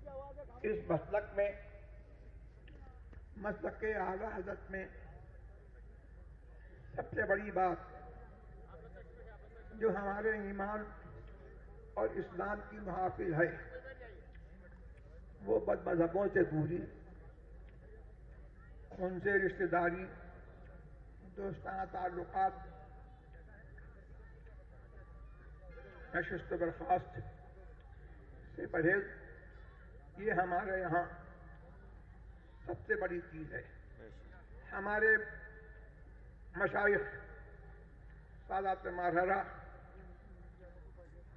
اس مسلک میں، مسلک اعلیٰ حضرت میں سب سے بڑی بات جو ہمارے ایمان اور اسلام کی محافظ ہے وہ بد مذہبوں سے دوری، ان سے رشتہ داری، دوستانہ تعلقات، نشست و برخاست سے پرہیز، یہ ہمارے یہاں سب سے بڑی چیز ہے۔ ہمارے مشائخ، سادات ماہرہ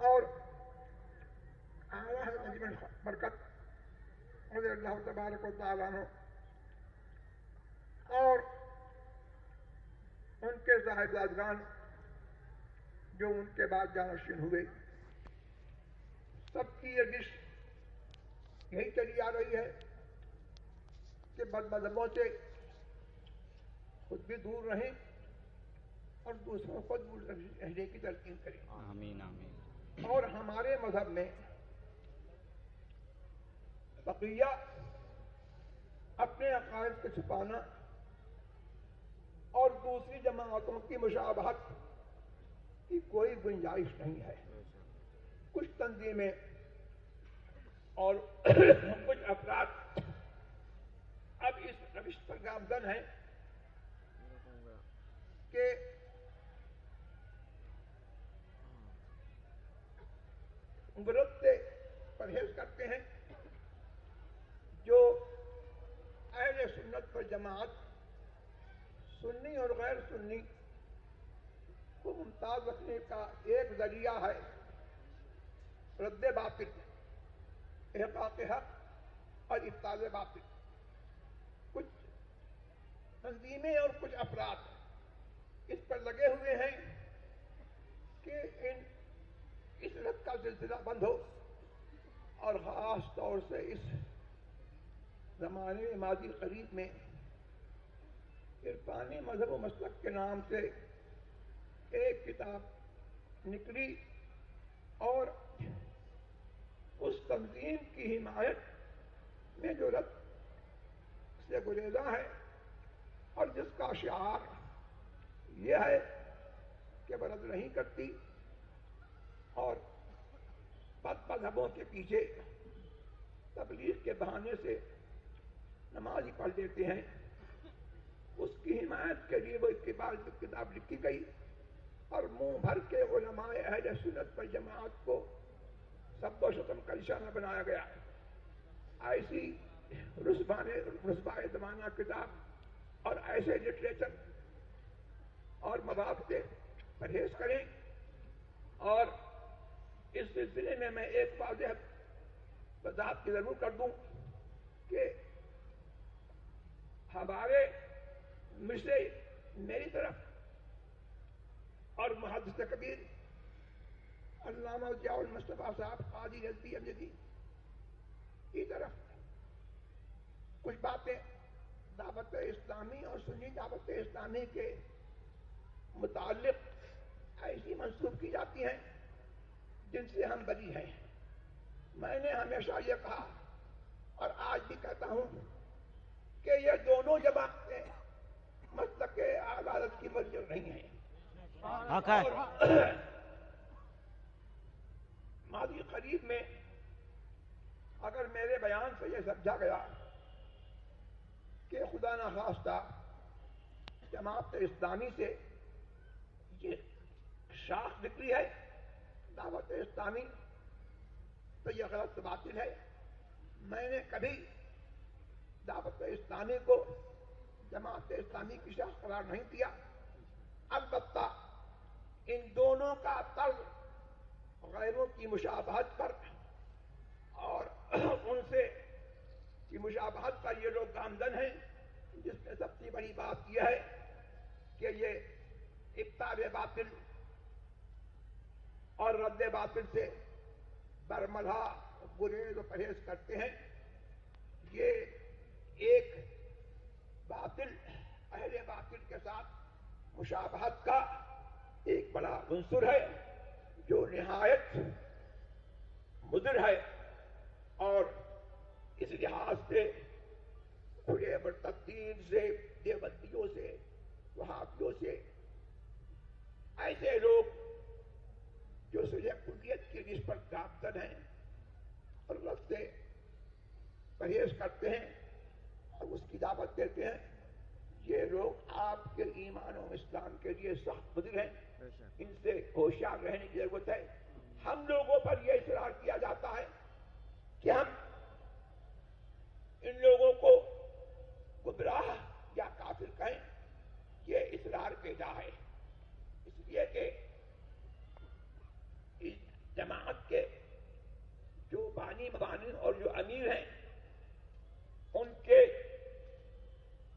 اور اعلیٰ حضرت نجم برکت رضی اللہ تبارک و تعالیٰ عنہ اور ان کے صاحبزادگان جو ان کے بعد جانشین ہوئے، سب کی رجش یہی چلی آ رہی ہے کہ بد مذہبوں سے خود بھی دور رہیں اور دوسروں کو دور رہنے کی تلقین کریں۔ آمین آمین۔ اور ہمارے مذہب میں بقیہ اپنے عقائد کو چھپانا اور دوسری جماعتوں کی مشابہت کی کوئی گنجائش نہیں ہے۔ کچھ تنظیمیں اور کچھ افراد اب اس روش پر گامزن ہیں کہ غلط سے پرہیز کرتے ہیں، جو اہل سنت پر جماعت، سنی اور غیر سنی کو ممتاز رکھنے کا ایک ذریعہ ہے رد باطل، احقاق حق اور ابطال باطل۔ کچھ تنظیمیں اور کچھ افراد اس پر لگے ہوئے ہیں کہ اس رد کا سلسلہ بند ہو، اور خاص طور سے اس زمانے ماضی قریب میں عرفانی مذہب و مسلک کے نام سے ایک کتاب نکلی اور اس تنظیم کی حمایت میں جو رد سے گریزاں ہے اور جس کا شعار یہ ہے کہ وہ رد نہیں کرتی اور بد مذہبوں کے پیچھے تبلیغ کے بہانے سے نماز ہی پڑھ لیتے ہیں، اس کی حمایت کے لیے وہ کتاب لکھی گئی اور منہ بھر کے علماء اہل سنت پر جماعت کو سب و شتم کا نشانہ بنایا گیا۔ ایسی رسوائے زمانہ کتاب اور ایسے لٹریچر اور مواد سے پرہیز کریں۔ اور اس سلسلے میں ایک واضح وضاحت کی ضرور کر دوں کہ ہمارے مجھ سے میری طرف اور محدث کبیر علامہ ضیاء المصطفیٰ صاحب قاضی رضوی امجدی کی طرف کچھ باتیں دعوت اسلامی اور سنی دعوت اسلامی کے متعلق ایسی منسوب کی جاتی ہیں جن سے ہم بری ہیں۔ میں نے ہمیشہ یہ کہا اور آج بھی کہتا ہوں کہ یہ دونوں جماعتیں مسلک اعلیٰ حضرت کی مرجع نہیں ہیں۔ اور ماضی قریب میں اگر میرے بیان سے یہ سمجھا گیا کہ خدا نخواستہ جماعت اسلامی سے یہ شاخ نکلی ہے دعوت اسلامی، تو یہ غلط باطل ہے۔ میں نے کبھی دعوت اسلامی کو جماعت اسلامی کی شاخ قرار نہیں دیا۔ البتہ ان دونوں کا طرز غیروں کی مشابہت پر اور ان سے کی مشابہت پر یہ لوگ گامزن ہیں، جس میں سب سے بڑی بات یہ ہے کہ یہ ابطال باطل اور رد باطل سے برملا گریز و پرہیز کرتے ہیں۔ یہ ایک باطل، اہل باطل کے ساتھ مشابہت کا ایک بڑا عنصر ہے جو نہایت مضر ہے اور اس لحاظ سے کھلے مرتدین سے، دیوبندیوں سے، وہابیوں سے، ایسے لوگ جو صلح کلیت کی نسبت گامزن ہیں اور رب سے پرہیز کرتے ہیں اور اس کی دعوت دیتے ہیں، یہ لوگ آپ کے ایمان و اسلام کے لیے سخت مضر ہیں، ان سے ہوشیار رہنے کی ضرورت ہے۔ ہم لوگوں پر یہ اصرار کیا جاتا ہے کہ ہم ان لوگوں کو گمراہ یا کافر کہیں، یہ اصرار پیدا ہے، اس لیے کہ اس جماعت کے جو بانی مبانی اور جو امیر ہیں ان کے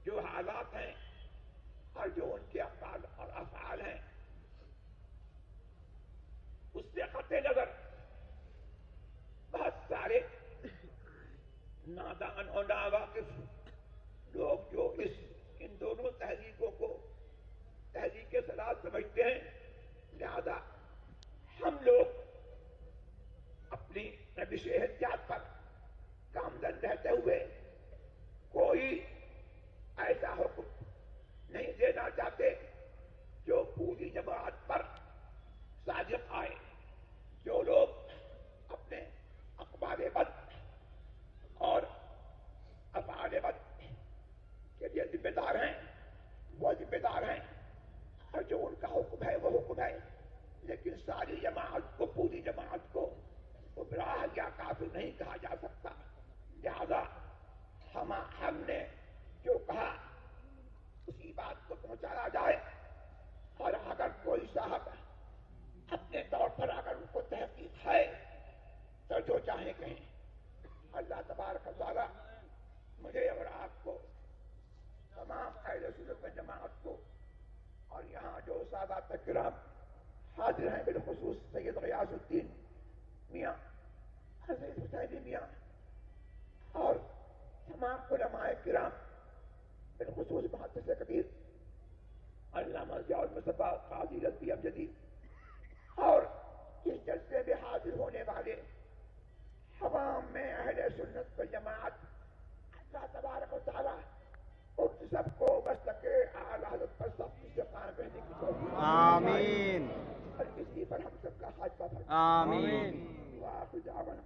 جو حالات ہیں اور جو ان کے اقوال اور افعال ہیں اس سے قطع نظر بہت سارے نادان اور ناواقف لوگ جو ان دونوں تحریکوں کو تحریک صلاح سمجھتے ہیں، لہذا ہم لوگ اپنی روش احتیاط پر گامزن رہتے ہوئے کوئی ایسا حکم نہیں دینا چاہتے جو پوری جماعت پر صادق آئے۔ جو لوگ اپنے اقوال بد اور افعال بد کے لیے ذمہ دار ہیں وہ ذمہ دار ہیں، اور جو ان کا حکم ہے وہ حکم ہے، لیکن ساری جماعت کو، پوری جماعت کو گمراہ یا کافر نہیں کہا جا سکتا۔ لہذا ہم نے جو کہا اسی بات کو پہنچایا جائے، اور اگر کوئی صاحب اپنے طور پر اگر ان کو تحقیق ہے تو جو چاہیں کہیں، اللہ تبارک و تعالیٰ مجھے اور آپ کو، تمام اہل سنت و جماعت کو، اور یہاں جو سادات کرام حاضر ہیں، بالخصوص سید غیاث الدین میاں، حضرت حسینی میاں، اور تمام علماء کرام، بالخصوص محدث کبیر علامہ ضیاء المصطفیٰ قاضی رضوی امجدی، اور اس جلسے میں حاضر ہونے والے عوام میں اہل سنت و جماعت، اللہ تبارک و تعالیٰ ان سب کو مسلک اعلی حضرت پر سختی سے قائم رہنے کی توفیق آمین، اور اسی پر ہم سب کا خاتمہ فرمائے۔ آمین۔ وآخر دعوانا